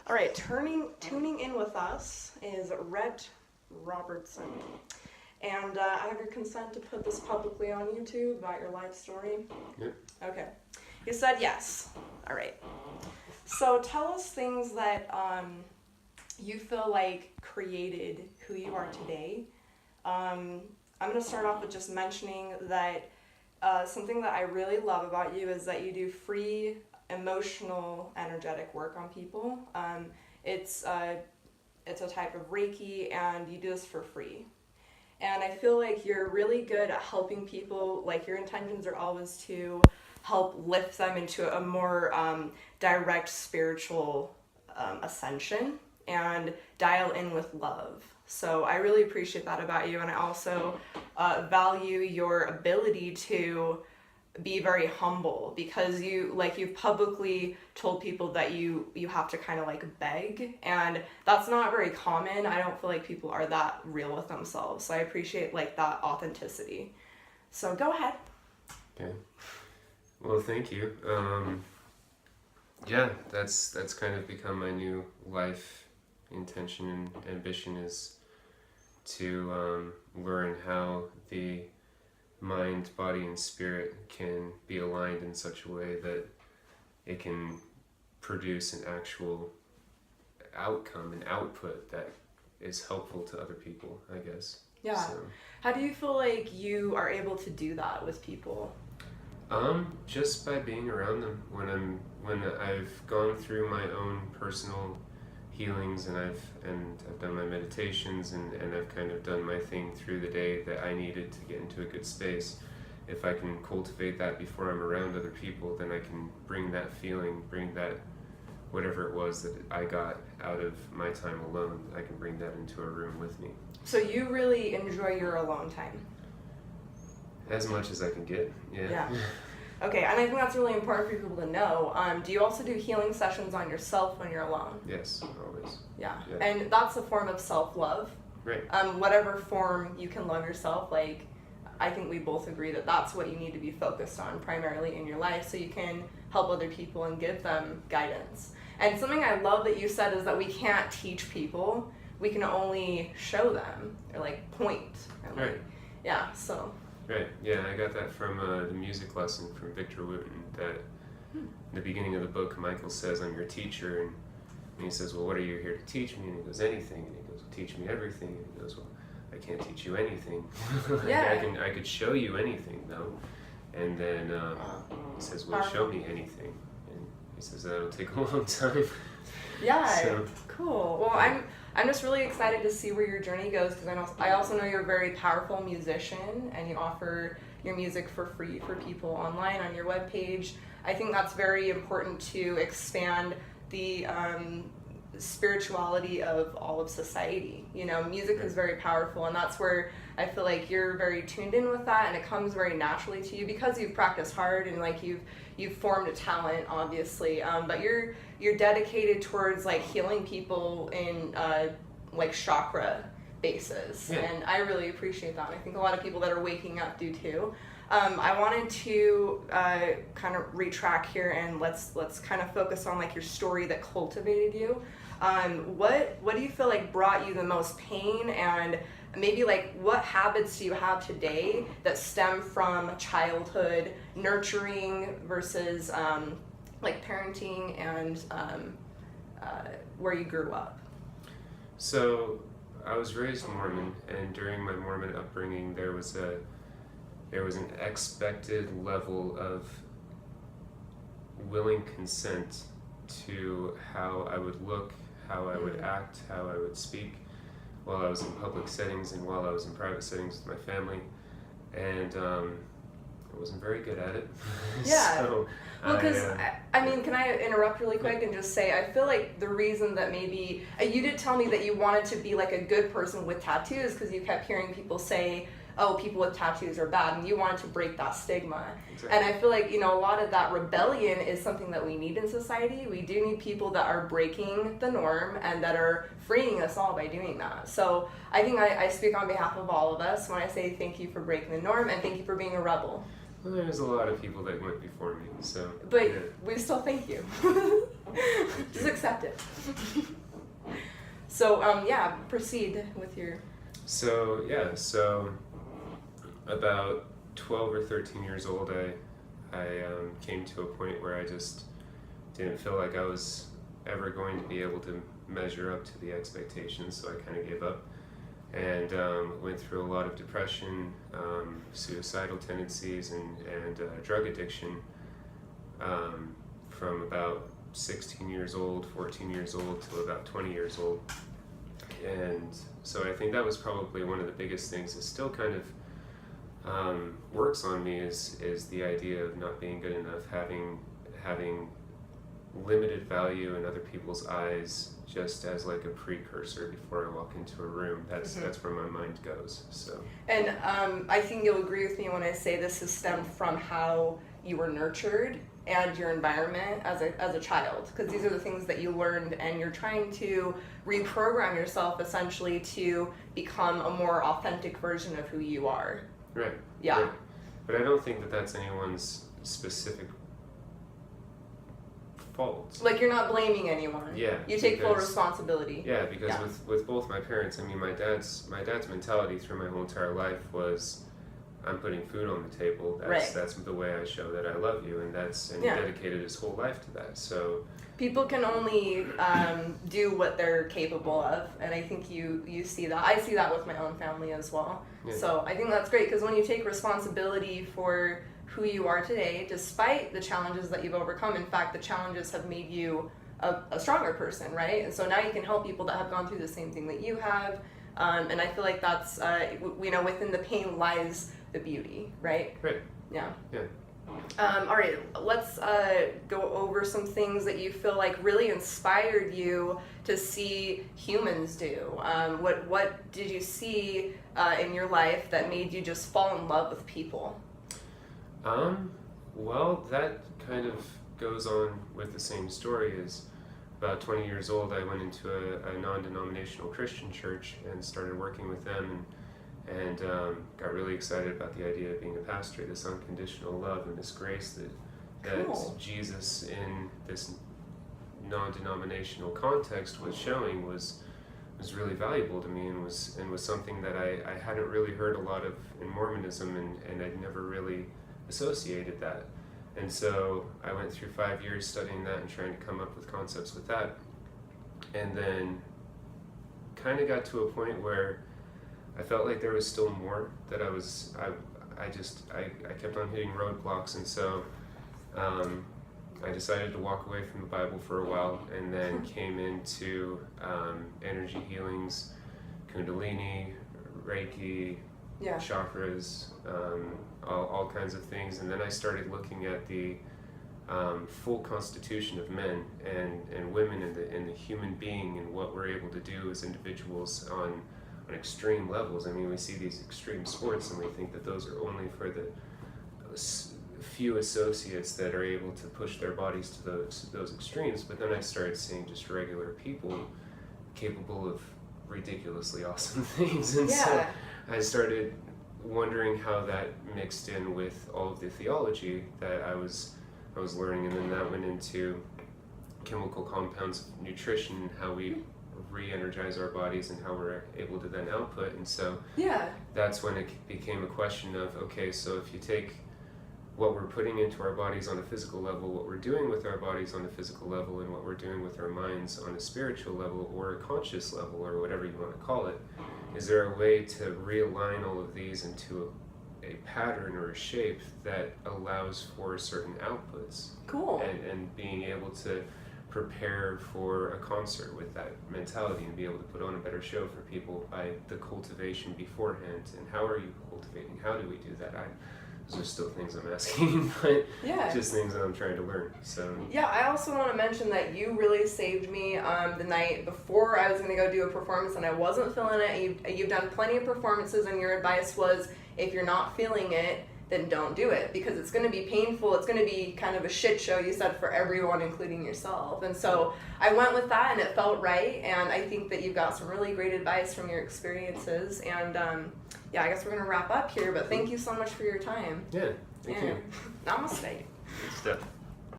All right, tuning in with us is Rhett Robertson. And I have your consent to put this publicly on YouTube about your life story? Yep. Okay. You said yes. All right. So tell us things that you feel like created who you are today. I'm going to start off with just mentioning that something that I really love about you is that you do free emotional, energetic work on people. It's a type of Reiki, and you do this for free. And I feel like you're really good at helping people. Like, your intentions are always to help lift them into a more direct spiritual ascension and dial in with love. So I really appreciate that about you, and I also value your ability to be very humble, because you've publicly told people that you have to kind of like beg, and that's not very common. I don't feel like people are that real with themselves, so I appreciate like that authenticity. So go ahead. Okay. Well, thank you. Yeah, that's kind of become my new life intention and ambition, is to learn how the mind, body, and spirit can be aligned in such a way that it can produce an actual outcome, an output that is helpful to other people, I guess. Yeah. So, how do you feel like you are able to do that with people? Just by being around them. When I've gone through my own personal healings, and I've done my meditations, and I've kind of done my thing through the day that I needed to get into a good space. If I can cultivate that before I'm around other people, then I can bring that feeling, bring that whatever it was that I got out of my time alone, I can bring that into a room with me. So you really enjoy your alone time? As much as I can get, yeah. Okay, and I think that's really important for people to know. Do you also do healing sessions on yourself when you're alone? Yes, always. Yeah. And that's a form of self-love. Right. Whatever form you can love yourself, like, I think we both agree that that's what you need to be focused on primarily in your life, so you can help other people and give them guidance. And something I love that you said is that we can't teach people, we can only show them, or like point. And right. Yeah, so. Right, yeah, I got that from the music lesson from Victor Wooten, that in the beginning of the book, Michael says, I'm your teacher, and he says, well, what are you here to teach me? And he goes, anything. And he goes, teach me everything. And he goes, well, I can't teach you anything. I could show you anything, though. And then he says, well, show me anything. And he says, that'll take a long time. Yeah, so. Cool. Well, I'm just really excited to see where your journey goes, because I also know you're a very powerful musician, and you offer your music for free for people online on your webpage. I think that's very important to expand the spirituality of all of society. You know, music is very powerful, and that's where I feel like you're very tuned in with that, and it comes very naturally to you because you've practiced hard, and like you've formed a talent, obviously. But you're dedicated towards like healing people in like chakra basis, and I really appreciate that. I think a lot of people that are waking up do too. I wanted to kind of retrack here, and let's kind of focus on like your story that cultivated you. What do you feel like brought you the most pain, and maybe like what habits do you have today that stem from childhood nurturing versus like parenting and where you grew up? So I was raised Mormon, and during my Mormon upbringing there was an expected level of willing consent to how I would look, how I would act, how I would speak while I was in public settings and while I was in private settings with my family, and I wasn't very good at it. Yeah. So, well, because I mean, can I interrupt really quick and just say, I feel like the reason that maybe you did tell me that you wanted to be like a good person with tattoos, because you kept hearing people say, oh, people with tattoos are bad, and you wanted to break that stigma. Exactly. And I feel like, you know, a lot of that rebellion is something that we need in society. We do need people that are breaking the norm and that are freeing us all by doing that. So I think I speak on behalf of all of us when I say thank you for breaking the norm, and thank you for being a rebel. Well, there's a lot of people that went before me, so. But yeah. we still thank you. Just accept it. So, yeah, proceed with your... So about 12 or 13 years old, I came to a point where I just didn't feel like I was ever going to be able to measure up to the expectations, so I kind of gave up. And went through a lot of depression, suicidal tendencies, and drug addiction from about 16 years old, 14 years old, to about 20 years old. And so I think that was probably one of the biggest things that still kind of works on me is the idea of not being good enough, having limited value in other people's eyes, just as like a precursor before I walk into a room. That's where my mind goes. So. And I think you'll agree with me when I say this has stemmed from how you were nurtured and your environment as a child, because these are the things that you learned, and you're trying to reprogram yourself essentially to become a more authentic version of who you are. Right. Yeah. Right. But I don't think that that's anyone's specific fault. Like, you're not blaming anyone. Yeah. You take full responsibility. Yeah, because with both my parents, I mean, my dad's mentality through my whole entire life was, I'm putting food on the table. That's the way I show that I love you, and he dedicated his whole life to that. So people can only do what they're capable of, and I think you see that. I see that with my own family as well. Yeah. So I think that's great, because when you take responsibility for who you are today, despite the challenges that you've overcome, in fact, the challenges have made you a stronger person, right? And so now you can help people that have gone through the same thing that you have, and I feel like that's, within the pain lies the beauty, right? Right. Yeah. Yeah. All right, let's go over some things that you feel like really inspired you to see humans do. What did you see in your life that made you just fall in love with people? Well, that kind of goes on with the same story. As about 20 years old, I went into a non-denominational Christian church and started working with them, and got really excited about the idea of being a pastor, this unconditional love and this grace that Cool. Jesus in this non-denominational context was showing was really valuable to me, and was something that I hadn't really heard a lot of in Mormonism, and I'd never really associated that. And so I went through 5 years studying that and trying to come up with concepts with that, and then kind of got to a point where I felt like there was still more that I kept on hitting roadblocks, and so I decided to walk away from the Bible for a while, and then came into energy healings, Kundalini, Reiki, chakras, all kinds of things. And then I started looking at the full constitution of men and women and the human being, and what we're able to do as individuals on extreme levels. I mean, we see these extreme sports and we think that those are only for the few associates that are able to push their bodies to those extremes. But then I started seeing just regular people capable of ridiculously awesome things, and so I started wondering how that mixed in with all of the theology that I was learning, and then that went into chemical compounds of nutrition, how we re-energize our bodies and how we're able to then output. And so that's when it became a question of, okay, so if you take what we're putting into our bodies on a physical level, what we're doing with our bodies on a physical level, and what we're doing with our minds on a spiritual level or a conscious level, or whatever you want to call it, is there a way to realign all of these into a pattern or a shape that allows for certain outputs? Cool. And being able to prepare for a concert with that mentality and be able to put on a better show for people by the cultivation beforehand. And how are you cultivating? How do we do that? Those are still things I'm asking, but just things that I'm trying to learn. So I also want to mention that you really saved me the night before I was going to go do a performance, and I wasn't feeling it. You've done plenty of performances, and your advice was, if you're not feeling it, then don't do it, because it's going to be painful. It's going to be kind of a shit show, you said, for everyone, including yourself. And so I went with that, and it felt right. And I think that you've got some really great advice from your experiences. And I guess we're going to wrap up here, but thank you so much for your time. Yeah, thank you. Namaste. Good stuff.